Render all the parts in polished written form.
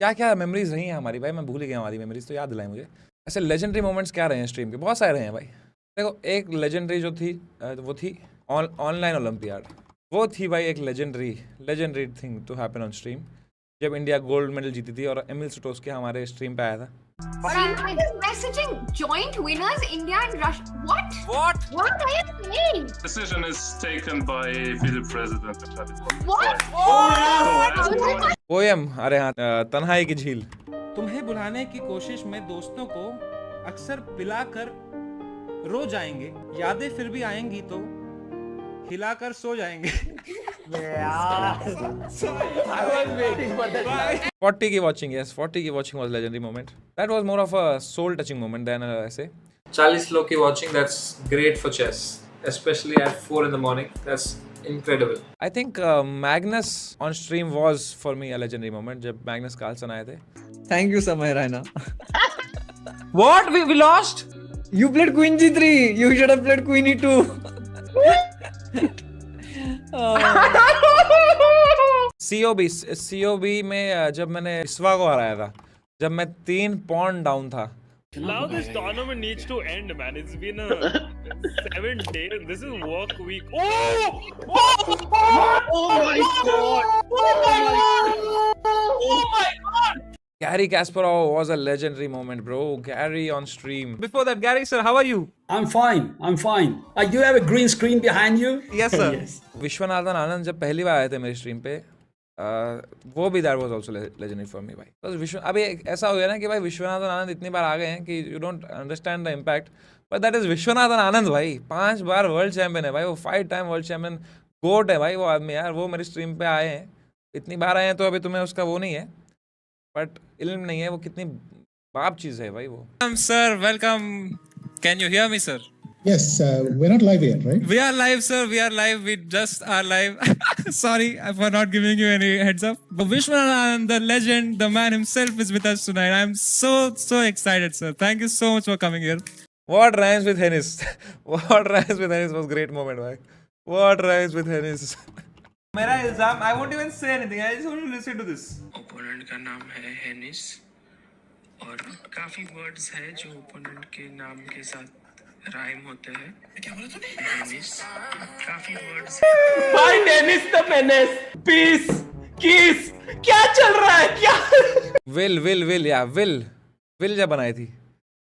क्या क्या मेमोरीज रही हैं हमारी भाई, मैं भूल ही गया हमारी मेमोरीज, तो याद दिलाएं मुझे। ऐसे लेजेंडरी मोमेंट्स क्या रहे हैं स्ट्रीम के, बहुत सारे रहे हैं भाई। देखो एक लेजेंडरी जो थी वो थी ऑनलाइन ओलंपियाड। वो थी भाई एक legendary thing to happen on stream, जब इंडिया गोल्ड मेडल जीती थी और एमिल सुटोस्की हमारे स्ट्रीम पे आया था। Messaging joint winners India and Russia. What are you saying? Decision is taken by the president. What? Poem, अरे हाँ, तन्हाई की झील। तुम्हें बुलाने की कोशिश में दोस्तों को अक्सर पिलाकर रो जाएंगे, यादें फिर भी आएंगी तो हिलाकर सो जाएंगे। 40 की watching, yes, 40 की watching was legendary moment. That was more of a soul touching moment than ऐसे 40 लोग की watching, that's great for chess, especially at 4 in the morning. That's incredible. I think Magnus on stream was for me a legendary moment जब Magnus Carlsen आए थे। Thank you, Samay Raina. What? We lost? You played Queen G3. You should have played Queen E2. COB में जब मैंने इस्वा को हराया था, जब मैं 3 पॉइंट डाउन था। Now this tournament needs to end, man. It's been 7 days. This is work week. Oh my god! Gary Kasparov was a legendary moment, bro. Gary on stream. Before that, Gary sir, how are you? I'm fine. You have a green screen behind you? Yes sir. Viswanathan Anand जब पहली बार आए थे मेरी stream पे, वो भी that was also legendary for me भाई। तो अभी ऐसा हो गया ना कि भाई विश्वनाथन आनंद इतनी बार आ गए हैं कि you don't understand the impact, but that is Viswanathan Anand भाई। 5 बार वर्ल्ड चैंपियन है भाई वो, 5 टाइम वर्ल्ड चैंपियन, गोट है भाई वो आदमी यार। वो मेरी स्ट्रीम पे आए हैं, इतनी बार आए हैं, तो अभी तुम्हें उसका वो नहीं है, बट इल्म नहीं है वो कितनी बाप चीज़ है भाई वो। Sir, welcome. Can you hear me, sir? Yes, we're not live yet, right? We are live, sir. We are live. We just are live. Sorry for not giving you any heads up. But Vishwanath, the legend, the man himself is with us tonight. I'm so excited, sir. Thank you so much for coming here. What rhymes with Hennis? What rhymes with Hennis was great moment भाई। What rhymes with Hennis? मेरा इल्जाम, I won't even say anything. I just want to listen to this. Opponent का नाम है Hinis और काफी words है जो ओपोनेंट के नाम के साथ राइम होते हैं। क्या बोला तूने? हेनिस, काफी वर्ड्स। भाई टेनिस द मेनेस, पीस, किस, क्या चल रहा है क्या? विल जब बनाई थी।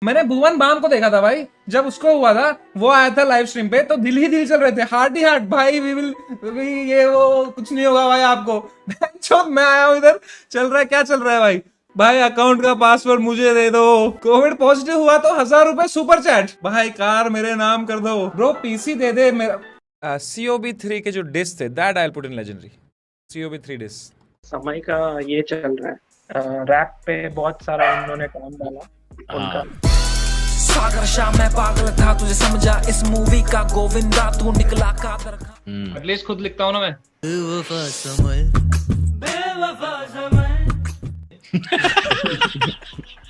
मैंने भुवन बाम को देखा था भाई, जब उसको हुआ था, वो आया था लाइव स्ट्रीम पे, तो दिल ही दिल चल रहे थे, हार्ट ही हार्ट भाई। ये वो कुछ नहीं होगा भाई आपको। मैं आया हूँ इधर, चल रहा है, क्या चल रहा है भाई? भाई अकाउंट का पासवर्ड मुझे दे दो, कोविड पॉजिटिव हुआ तो 1000 रुपए सुपर चैट, भाई कार मेरे नाम कर दो ब्रो, पीसी दे दे मेरा। COB3 के जो डिस थे, that I put in legendary. COB3 diss. समय का ये चल रहा है, रैप पे बहुत सारा उन्होंने काम डाला उनका। सागर शाम मैं पागल था, तुझे समझा इस मूवी का गोविंदा, तू निकला कादर खा। एटलीस्ट खुद लिखता हूँ ना मैं।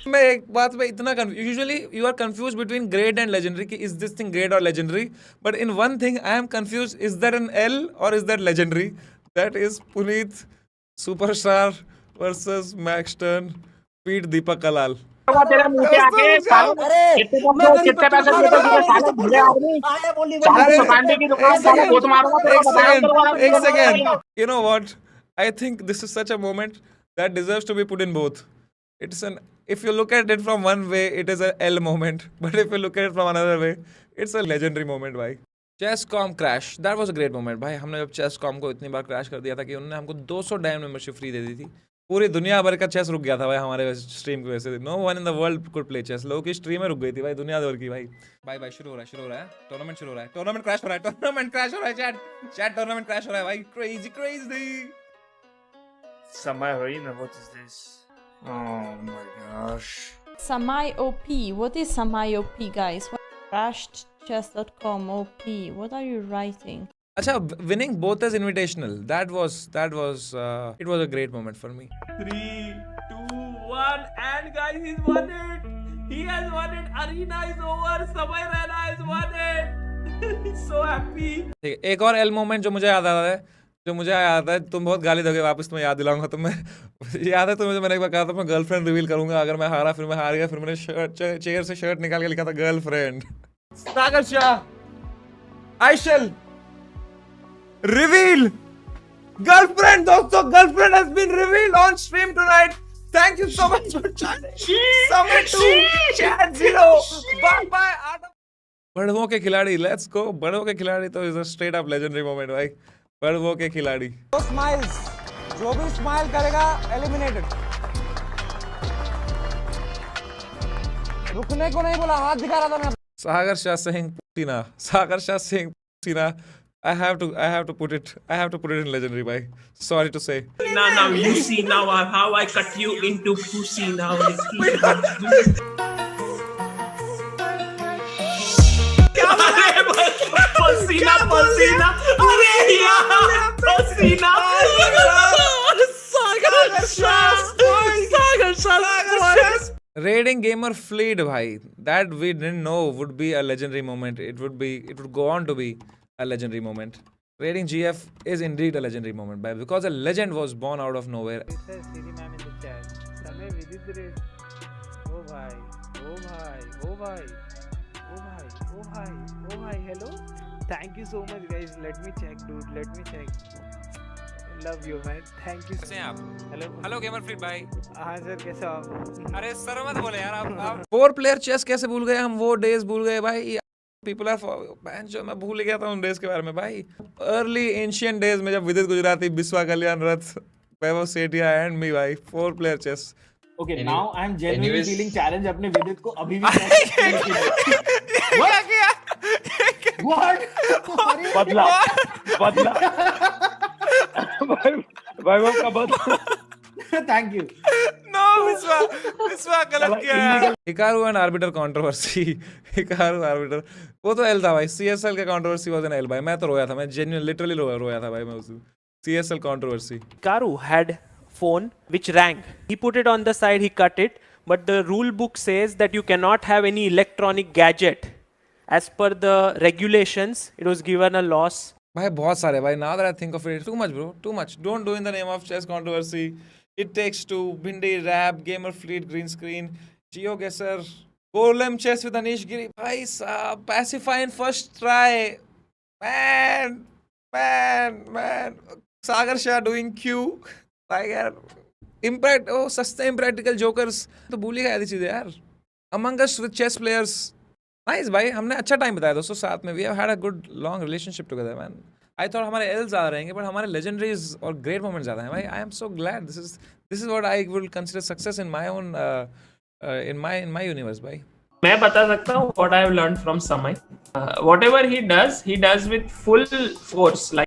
मैं एक बात में इतना usually you are confuse between great and legendary कि इज दिस थिंग ग्रेट और legendary, but in one thing I am confuse, is that N L और is that legendary? That is Puneet superstar versus MaxTern beat Deepak Kalal. तेरा मुंह पे आके साले कितने पैसे देते हो साले भूले आदमी, चाहे दुकान की दुकान साले भूत मारूंगा। एक second, you know what, I think this is such a moment that deserves to be put in both. It's an, if you look at it from one way, it is a L moment, but if you look at it from another way, it's a legendary moment भाई। Chess.com crash, that was a great moment भाई। हमने जब Chess.com को इतनी बार crash कर दिया था कि उन्होंने हमको 200 डायमंड मेंबरशिप फ्री दे दी थी। पूरी दुनिया भर का चेस रुक गया था भाई हमारे स्ट्रीम की वजह से। No one in the world could play chess, लोगों की स्ट्रीम में रुक गई थी भाई, दुनिया भर की भाई। भाई शुरू हो रहा है, टूर्नामेंट शुरू हो रहा है, टूर्नामेंट क्रैश हो रहा है, चैट टूर्नामेंट क्रैश हो रहा है भाई, क्रेजी। समय हुई ना, what is this? Oh my gosh. Samai OP. What is Samai OP, guys? Crashed chess.com OP. What are you writing? अच्छा, winning both as invitational. That was it was a great moment for me. 3, 2, 1 and guys, he's won it. He has won it. Arena is over. Samay Raina has won it. He's so happy. ठीक है, एक और L moment जो मुझे याद आ रहा है, जो मुझे याद है, तुम बहुत गाली दोगे वापस, तुम्हें याद दिलाऊंगा। तो मैं याद है तुम्हें, मैंने एक बार कहा था मैं गर्लफ्रेंड रिवील करूंगा अगर मैं हारा, फिर मैं हार गया, फिर मैंने चेयर से शर्ट निकाल के लिखा था गर्लफ्रेंड। सागर शाह, आई शैल रिवील girlfriend, दोस्तों, girlfriend has been revealed on stream tonight. Thank you so much for joining. Summit 2, Chat 0. Bye bye. बड़वों के खिलाड़ी, let's go. बड़वों के खिलाड़ी तो is a straight up legendary moment भाई। बड़वों के खिलाड़ी। तो स्माइल्स, जो भी स्माइल करेगा एलिमिनेटेड। रुकने को नहीं बोला, हाथ दिखा रहा था मैं। सागर शाह सिंह सीना, सागर शाह सिंह सीना। I have to put it in legendary, bhai. Sorry to say. Now you see now how I cut you into pussy now. पसीना पसीना, अरे यार पसीना। Raiding gamer fleet, bhai. That we didn't know would be a legendary moment. It would go on to be a legendary moment. Raiding GF is indeed a legendary moment, bhai, because a legend was born out of nowhere. Hello. Thank you so much, guys. Let me check, dude. Let me check. Love you, man. Thank you. कैसे हैं आप? Hello gamer fleet, भाई। हाँ sir, कैसे हो आप? अरे sir मत बोले यार आप। 4 player chess कैसे भूल गए हम? वो days भूल गए भाई। People are जो मैं भूल गया था उन डेज के बारे में भाई। Early ancient days में जब विदित गुजराती, बिस्वा कल्याण रथ, वैभव सेठिया एंड मी भाई, 4 player chess। Okay, now I'm genuinely feeling challenge अपने विदित को अभी भी। बदला वैभव का बदला। Thank you. No, विस्वा गलत किया यार। Hikaru and arbiter controversy, Hikaru arbiter, वो तो एल था भाई। CSL का कंट्रोवर्सी वाज एन एल भाई। मैं तो रोया था, मैं जेन्युइन लिटरली रोया था भाई मैं उस CSL controversy. Hikaru had phone which rang. He put it on the side, he cut it, but the rule book says that you cannot have any electronic gadget. As per the regulations, it was given a loss. भाई बहुत सारे भाई। Now that I think of it, too much bro, too much. Don't do in the name of chess controversy. It takes two. Bindi rap, gamer fleet, green screen, Geo Gesser, Golem chess with Anish Giri. Bhai saab, pacify in first try. Man. Sagar Shah doing Q. भाई यार, impact, oh सस्ते impractical jokers तो भूल ही गए ऐसी चीजें यार। Among us with chess players, nice भाई, हमने अच्छा टाइम बताया दोस्तों साथ में। We have had a good long relationship together, man. I thought हमारे L ज़्यादा रहेंगे, but हमारे legendaries और great moments ज़्यादा हैं भाई। I am so glad. This is what I will consider success in my own in my universe भाई। मैं बता सकता हूँ what I have learned from Samay. Whatever he does with full force. Like